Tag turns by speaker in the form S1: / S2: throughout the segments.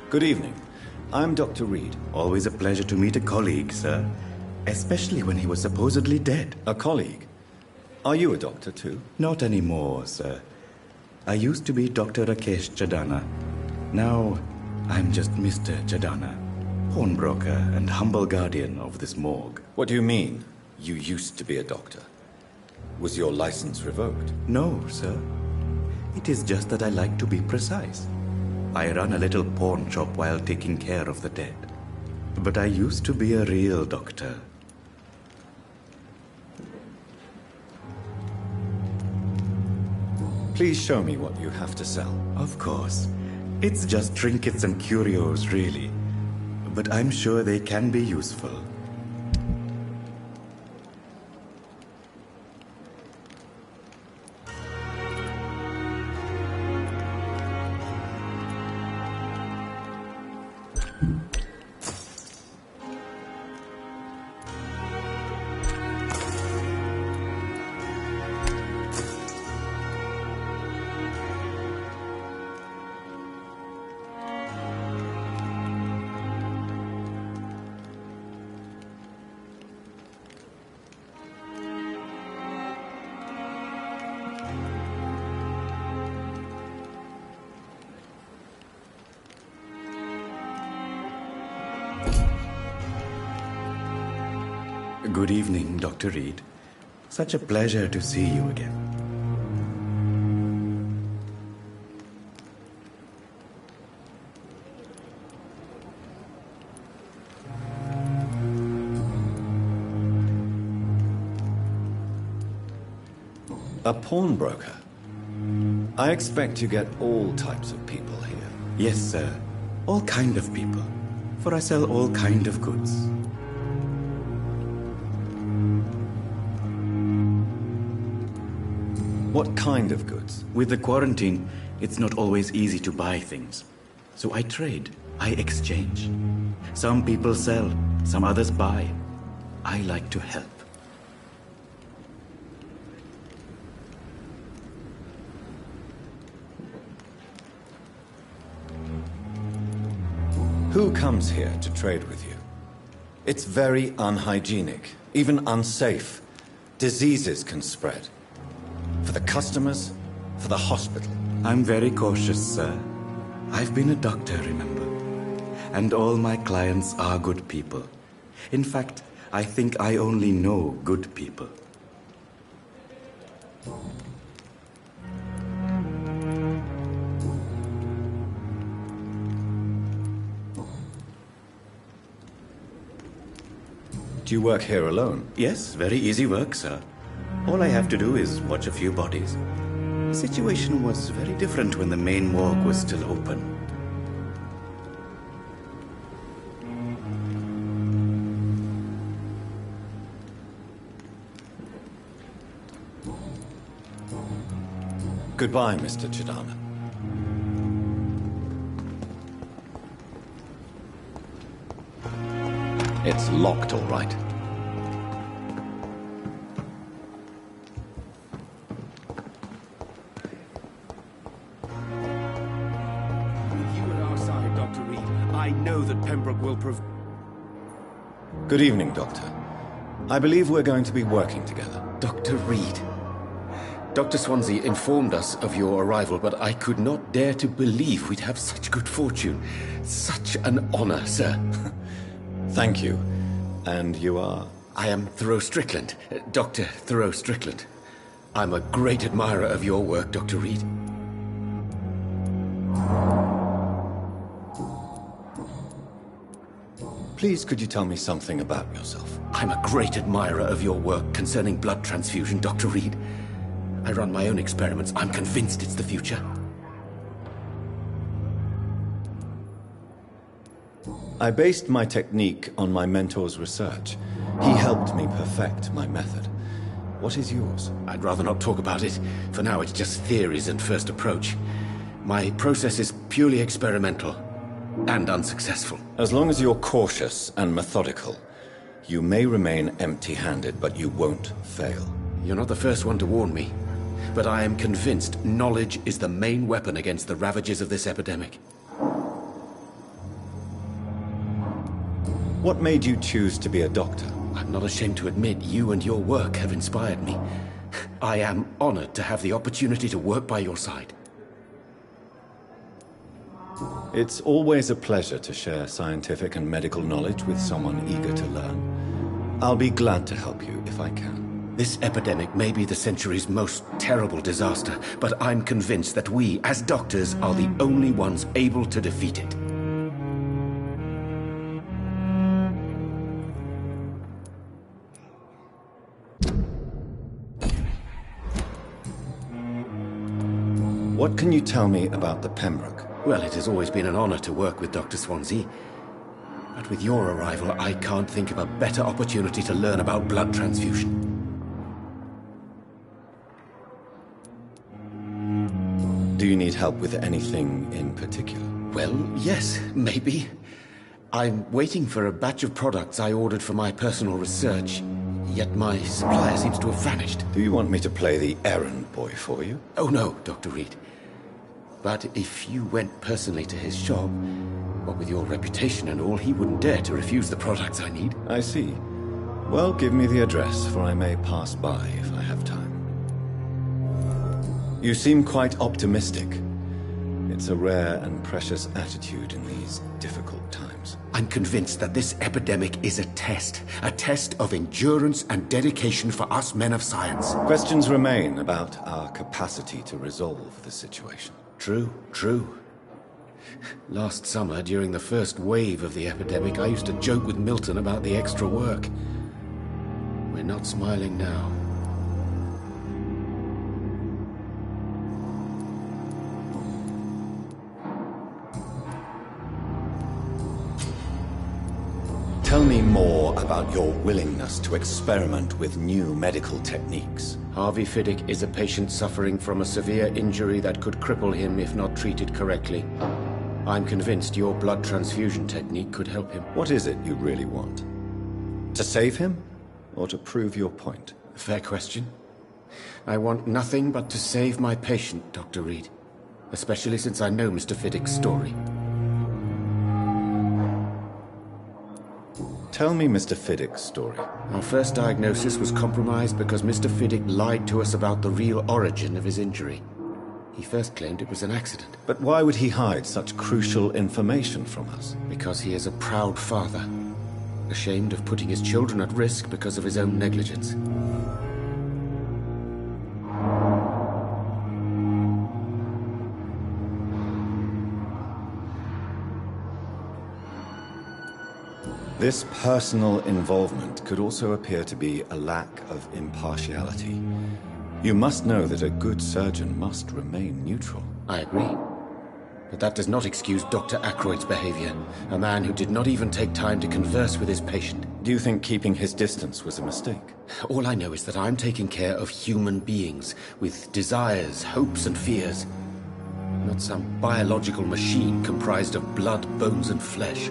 S1: Good evening. I'm Dr. Reed.
S2: Always a pleasure to meet a colleague, sir. Especially when he was supposedly dead.
S1: A colleague? Are you a doctor too?
S2: Not anymore, sir. I used to be Dr. Rakesh Chadana. Now, I'm just Mr. Chadana, pawnbroker and humble guardian of this morgue.
S1: What do you mean, you used to be a doctor? Was your license revoked?
S2: No, sir. It is just that I like to be precise. I run a little pawn shop while taking care of the dead. But I used to be a real doctor.
S1: Please show me what you have to sell.
S2: Of course. It's just trinkets and curios, really. But I'm sure they can be useful. Good evening, Dr. Reed. Such a pleasure to see you again.
S1: A pawnbroker? I expect you get all types of people here.
S2: Yes, sir. All kind of people. For I sell all kind of goods.
S1: What kind of goods?
S2: With the quarantine, it's not always easy to buy things. So I trade, I exchange. Some people sell, some others buy. I like to help.
S1: Who comes here to trade with you? It's very unhygienic, even unsafe. Diseases can spread. For the customers, for the hospital.
S2: I'm very cautious, sir. I've been a doctor, remember? And all my clients are good people. In fact, I think I only know good people.
S1: Do you work here alone?
S2: Yes, very easy work, sir. All I have to do is watch a few bodies. The situation was very different when the main morgue was still open.
S1: Goodbye, Mr. Chadana. It's locked, all right. Good evening, Doctor. I believe we're going to be working together.
S3: Dr. Reed. Dr. Swansea informed us of your arrival, but I could not dare to believe we'd have such good fortune. Such an honor, sir.
S1: Thank you. And you are?
S3: I am Thoreau Strickland, Dr. Thoreau Strickland. I'm a great admirer of your work, Dr. Reed.
S1: Please, could you tell me something about yourself?
S3: I'm a great admirer of your work concerning blood transfusion, Dr. Reed. I run my own experiments. I'm convinced it's the future.
S1: I based my technique on my mentor's research. He helped me perfect my method. What is yours?
S3: I'd rather not talk about it. For now, it's just theories and first approach. My process is purely experimental and unsuccessful.
S1: As long as you're cautious and methodical, you may remain empty-handed, but you won't fail.
S3: You're not the first one to warn me, but I am convinced knowledge is the main weapon against the ravages of this epidemic.
S1: What made you choose to be a doctor?
S3: I'm not ashamed to admit you and your work have inspired me. I am honored to have the opportunity to work by your side.
S1: It's always a pleasure to share scientific and medical knowledge with someone eager to learn. I'll be glad to help you if I can.
S3: This epidemic may be the century's most terrible disaster, but I'm convinced that we, as doctors, are the only ones able to defeat it.
S1: What can you tell me about the Pembroke?
S3: Well, it has always been an honor to work with Dr. Swansea. But with your arrival, I can't think of a better opportunity to learn about blood transfusion.
S1: Do you need help with anything in particular?
S3: Well, yes, maybe. I'm waiting for a batch of products I ordered for my personal research, yet my supplier seems to have vanished.
S1: Do you want me to play the errand boy for you?
S3: Oh no, Dr. Reed. But if you went personally to his shop, what with your reputation and all, he wouldn't dare to refuse the products I need.
S1: I see. Well, give me the address, for I may pass by if I have time. You seem quite optimistic. It's a rare and precious attitude in these difficult times.
S3: I'm convinced that this epidemic is a test of endurance and dedication for us men of science.
S1: Questions remain about our capacity to resolve the situation.
S3: True, true. Last summer, during the first wave of the epidemic, I used to joke with Milton about the extra work. We're not smiling now.
S1: Tell me more about your willingness to experiment with new medical techniques.
S3: Harvey Fiddick is a patient suffering from a severe injury that could cripple him if not treated correctly. I'm convinced your blood transfusion technique could help him.
S1: What is it you really want? To save him, or to prove your point?
S3: Fair question. I want nothing but to save my patient, Dr. Reed. Especially since I know Mr. Fiddick's story.
S1: Tell me Mr. Fiddick's story.
S3: Our first diagnosis was compromised because Mr. Fiddick lied to us about the real origin of his injury. He first claimed it was an accident.
S1: But why would he hide such crucial information from us?
S3: Because he is a proud father, ashamed of putting his children at risk because of his own negligence.
S1: This personal involvement could also appear to be a lack of impartiality. You must know that a good surgeon must remain neutral.
S3: I agree. But that does not excuse Dr. Ackroyd's behavior, a man who did not even take time to converse with his patient.
S1: Do you think keeping his distance was a mistake?
S3: All I know is that I'm taking care of human beings with desires, hopes, and fears. Not some biological machine comprised of blood, bones, and flesh.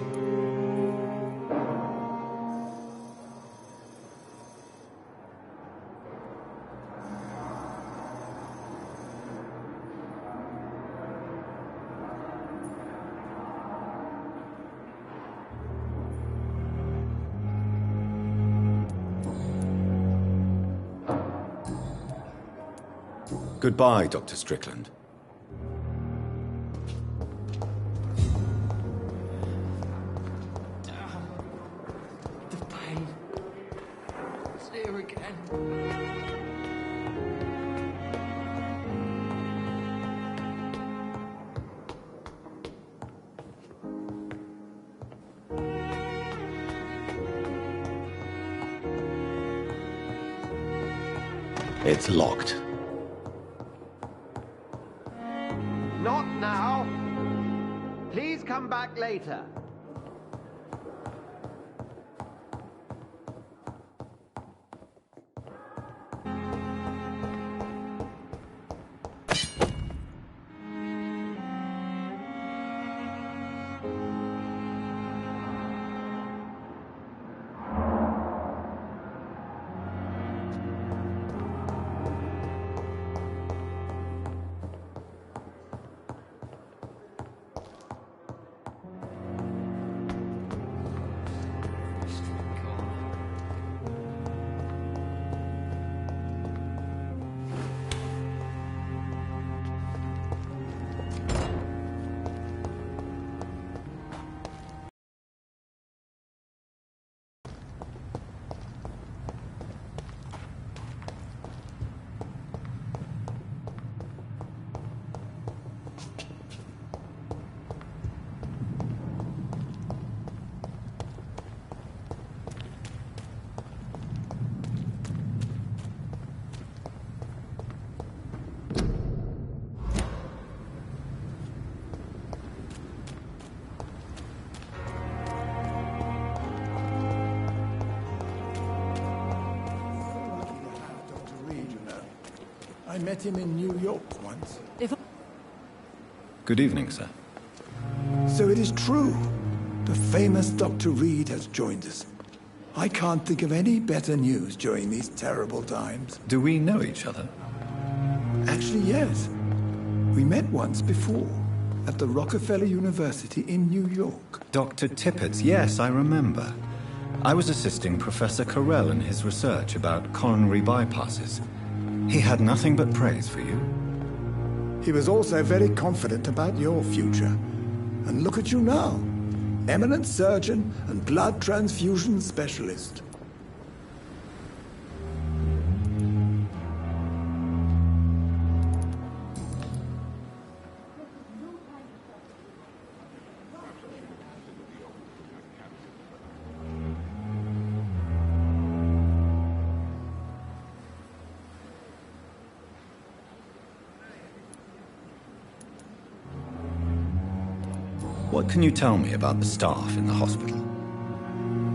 S1: Goodbye, Dr. Strickland.
S4: The pain. It's here again.
S1: It's locked.
S5: Not now. Please come back later.
S6: I met him in New York once.
S1: Good evening, sir.
S6: So it is true. The famous Dr. Reed has joined us. I can't think of any better news during these terrible times.
S1: Do we know each other?
S6: Actually, yes. We met once before, at the Rockefeller University in New York.
S1: Dr. Tippett, yes, I remember. I was assisting Professor Carell in his research about coronary bypasses. He had nothing but praise for you.
S6: He was also very confident about your future. And look at you now. Eminent surgeon and blood transfusion specialist.
S1: What can you tell me about the staff in the hospital?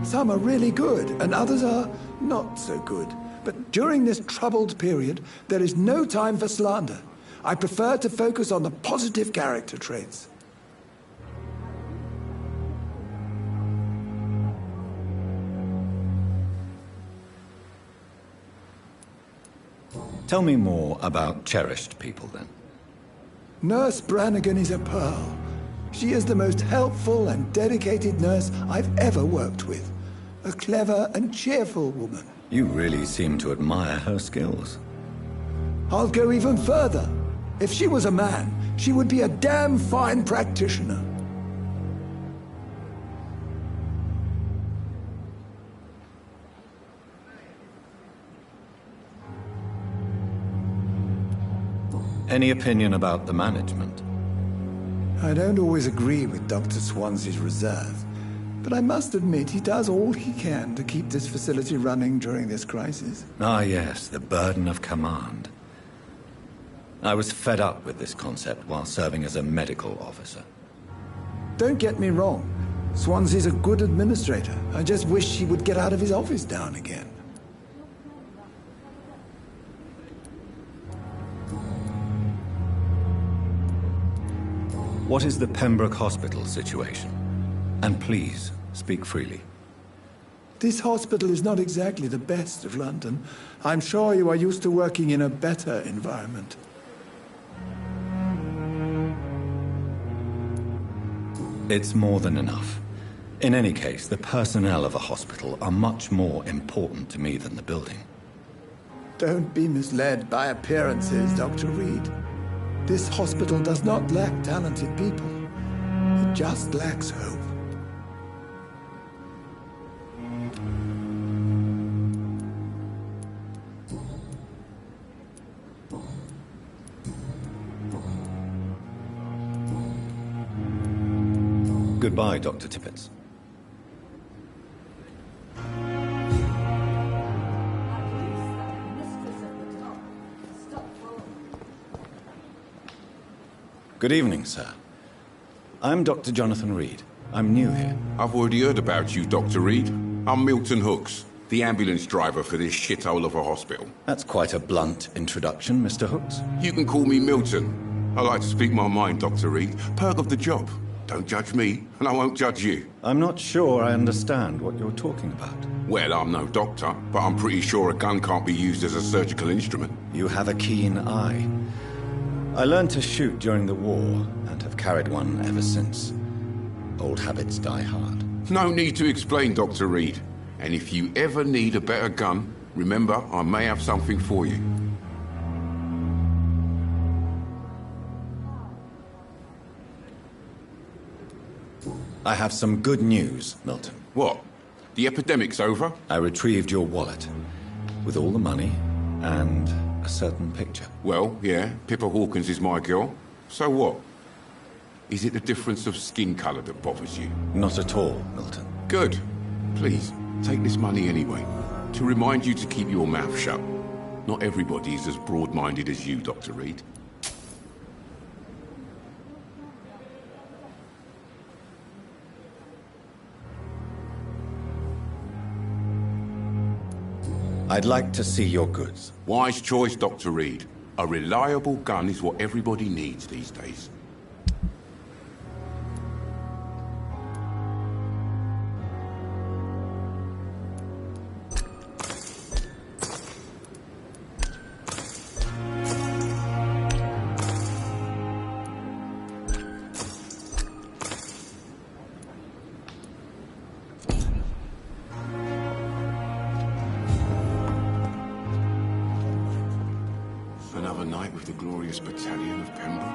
S6: Some are really good, and others are not so good. But during this troubled period, there is no time for slander. I prefer to focus on the positive character traits.
S1: Tell me more about cherished people, then.
S6: Nurse Brannigan is a pearl. She is the most helpful and dedicated nurse I've ever worked with. A clever and cheerful woman.
S1: You really seem to admire her skills.
S6: I'll go even further. If she was a man, she would be a damn fine practitioner.
S1: Any opinion about the management?
S6: I don't always agree with Dr. Swansea's reserve, but I must admit he does all he can to keep this facility running during this crisis.
S1: Ah, yes, the burden of command. I was fed up with this concept while serving as a medical officer.
S6: Don't get me wrong. Swansea's a good administrator. I just wish he would get out of his office now and again.
S1: What is the Pembroke Hospital situation? And please, speak freely.
S6: This hospital is not exactly the best of London. I'm sure you are used to working in a better environment.
S1: It's more than enough. In any case, the personnel of a hospital are much more important to me than the building.
S6: Don't be misled by appearances, Dr. Reed. This hospital does not lack talented people. It just lacks hope.
S1: Goodbye, Dr. Tippett. Good evening, sir. I'm Dr. Jonathan Reed. I'm new here.
S7: I've already heard about you, Dr. Reed. I'm Milton Hooks, the ambulance driver for this shithole of a hospital.
S1: That's quite a blunt introduction, Mr. Hooks.
S7: You can call me Milton. I like to speak my mind, Dr. Reed. Perk of the job. Don't judge me, and I won't judge you.
S1: I'm not sure I understand what you're talking about.
S7: Well, I'm no doctor, but I'm pretty sure a gun can't be used as a surgical instrument.
S1: You have a keen eye. I learned to shoot during the war, and have carried one ever since. Old habits die hard.
S7: No need to explain, Dr. Reed. And if you ever need a better gun, remember, I may have something for you.
S1: I have some good news, Milton.
S7: What? The epidemic's over?
S1: I retrieved your wallet, with all the money, and a certain picture.
S7: Well, yeah, Pippa Hawkins is my girl. So what? Is it the difference of skin colour that bothers you?
S1: Not at all, Milton.
S7: Good. Please, take this money anyway. To remind you to keep your mouth shut. Not everybody is as broad-minded as you, Dr. Reed.
S1: I'd like to see your goods.
S7: Wise choice, Dr. Reed. A reliable gun is what everybody needs these days. Another night with the glorious battalion of Pembroke.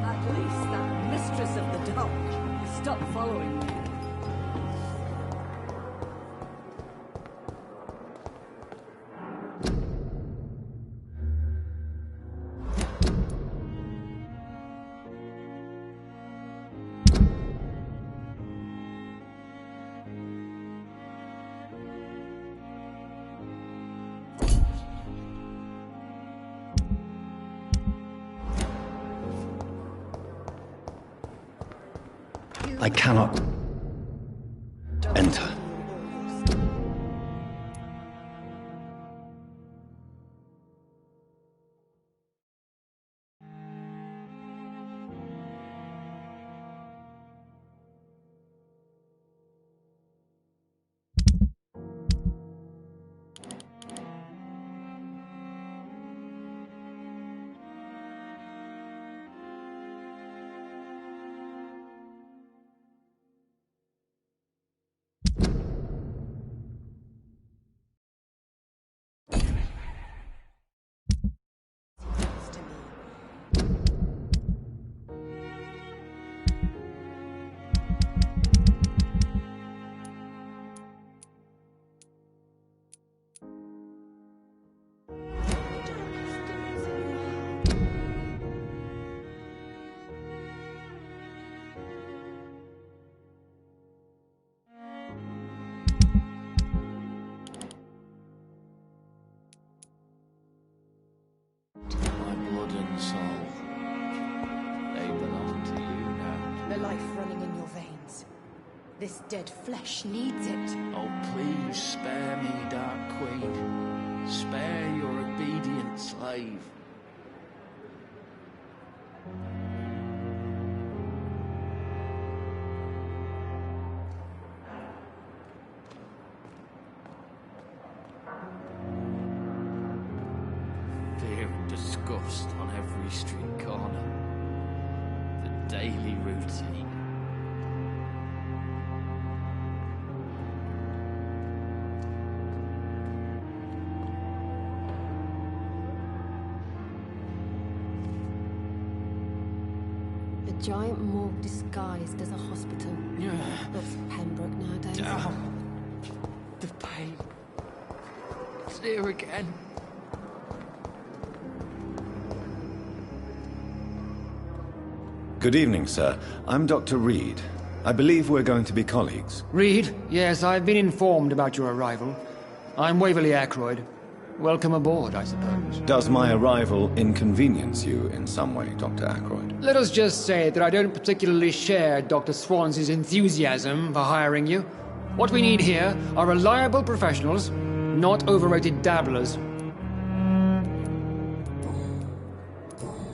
S8: At least that mistress of the dark stopped following me.
S1: I cannot enter.
S4: My blood and soul, they belong to you now.
S9: The life running in your veins. This dead flesh needs it.
S4: Oh, please spare me, Dark Queen. Spare your obedient slave. Fear and disgust on every street corner. The daily routine.
S9: A giant morgue disguised as a hospital. That's Pembroke nowadays.
S4: Oh, the pain. It's here again.
S1: Good evening, sir. I'm Dr. Reed. I believe we're going to be colleagues.
S10: Reed? Yes, I've been informed about your arrival. I'm Waverly Ackroyd. Welcome aboard, I suppose.
S1: Does my arrival inconvenience you in some way, Dr. Ackroyd?
S10: Let us just say that I don't particularly share Dr. Swans's enthusiasm for hiring you. What we need here are reliable professionals, not overrated dabblers.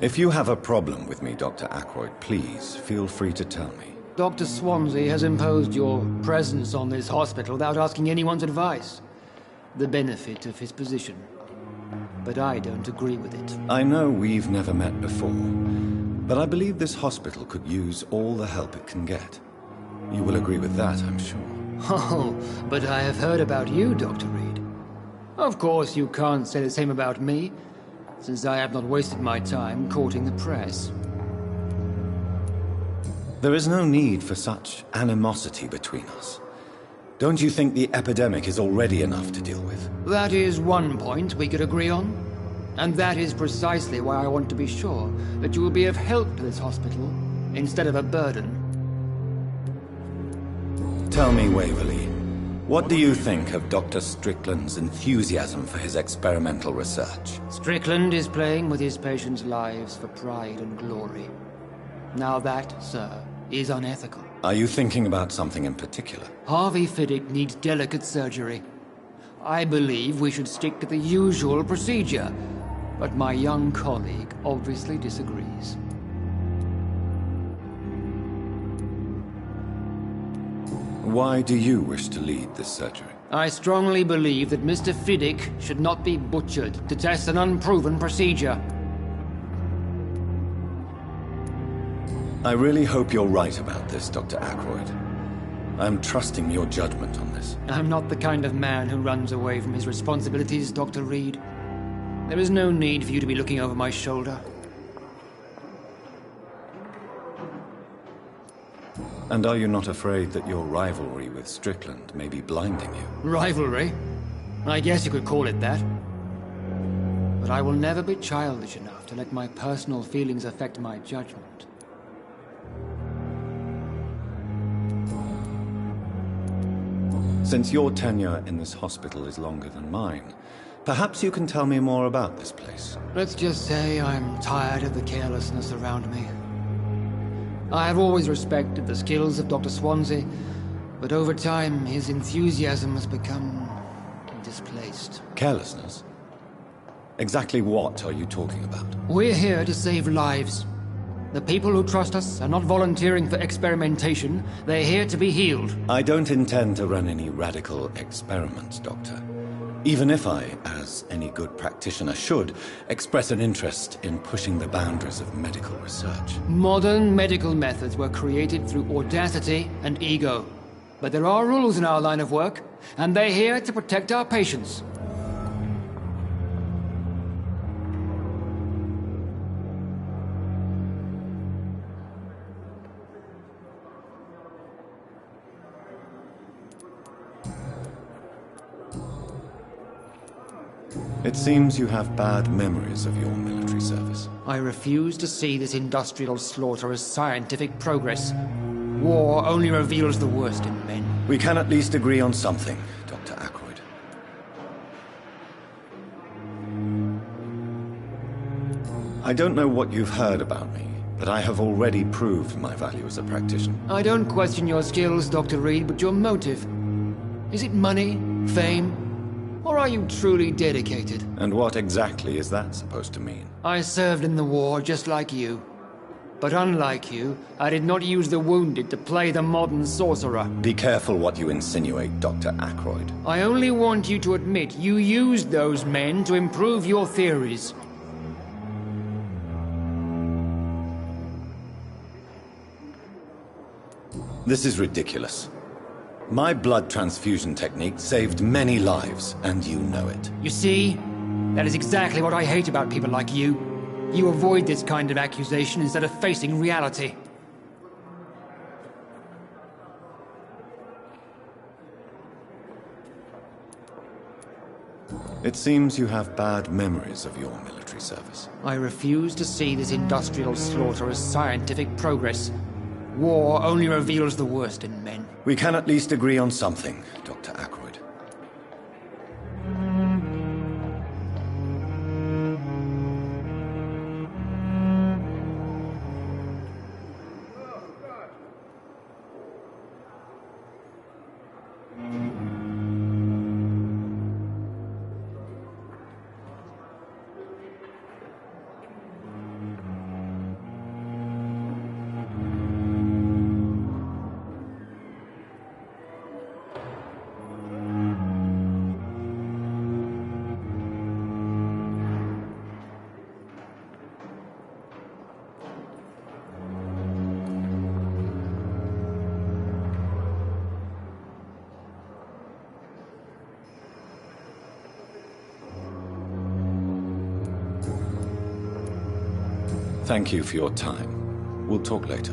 S1: If you have a problem with me, Dr. Ackroyd, please feel free to tell me.
S10: Dr. Swansea has imposed your presence on this hospital without asking anyone's advice. The benefit of his position. But I don't agree with it.
S1: I know we've never met before, but I believe this hospital could use all the help it can get. You will agree with that, I'm sure.
S10: Oh, but I have heard about you, Dr. Reed. Of course, you can't say the same about me, since I have not wasted my time courting the press.
S1: There is no need for such animosity between us. Don't you think the epidemic is already enough to deal with?
S10: That is one point we could agree on. And that is precisely why I want to be sure that you will be of help to this hospital, instead of a burden.
S1: Tell me, Waverly, what do you think of Dr. Strickland's enthusiasm for his experimental research?
S10: Strickland is playing with his patients' lives for pride and glory. Now that, sir, is unethical.
S1: Are you thinking about something in particular?
S10: Harvey Fiddick needs delicate surgery. I believe we should stick to the usual procedure, but my young colleague obviously disagrees.
S1: Why do you wish to lead this surgery?
S10: I strongly believe that Mr. Fiddick should not be butchered to test an unproven procedure.
S1: I really hope you're right about this, Dr. Ackroyd. I'm trusting your judgment on this.
S10: I'm not the kind of man who runs away from his responsibilities, Dr. Reed. There is no need for you to be looking over my shoulder.
S1: And are you not afraid that your rivalry with Strickland may be blinding you?
S10: Rivalry? I guess you could call it that. But I will never be childish enough to let my personal feelings affect my judgment.
S1: Since your tenure in this hospital is longer than mine, perhaps you can tell me more about this place.
S10: Let's just say I'm tired of the carelessness around me. I have always respected the skills of Dr. Swansea, but over time his enthusiasm has become displaced.
S1: Carelessness? Exactly what are you talking about?
S10: We're here to save lives. The people who trust us are not volunteering for experimentation. They're here to be healed.
S1: I don't intend to run any radical experiments, Doctor. Even if I, as any good practitioner should, express an interest in pushing the boundaries of medical research.
S10: Modern medical methods were created through audacity and ego. But there are rules in our line of work, and they're here to protect our patients.
S1: It seems you have bad memories of your military service.
S10: I refuse to see this industrial slaughter as scientific progress. War only reveals the worst in men.
S1: We can at least agree on something, Dr. Ackroyd. I don't know what you've heard about me, but I have already proved my value as a practitioner.
S10: I don't question your skills, Dr. Reed, but your motive. Is it money, fame, or are you truly dedicated?
S1: And what exactly is that supposed to mean?
S10: I served in the war just like you. But unlike you, I did not use the wounded to play the modern sorcerer.
S1: Be careful what you insinuate, Dr. Ackroyd.
S10: I only want you to admit you used those men to improve your theories.
S1: This is ridiculous. My blood transfusion technique saved many lives, and you know it.
S10: You see? That is exactly what I hate about people like you. You avoid this kind of accusation instead of facing reality.
S1: It seems you have bad memories of your military service.
S10: I refuse to see this industrial slaughter as scientific progress. War only reveals the worst in men.
S1: We can at least agree on something, Dr. Ackroyd. Thank you for your time. We'll talk later.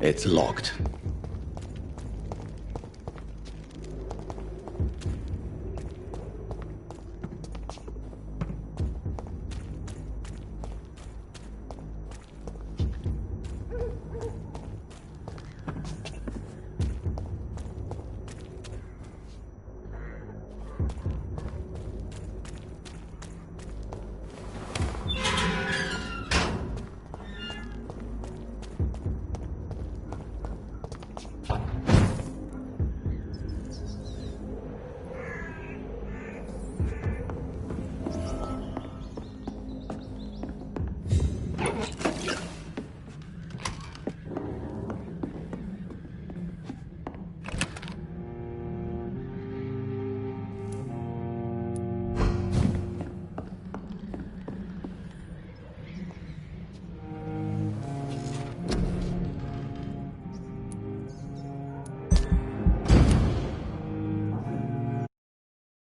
S2: It's locked.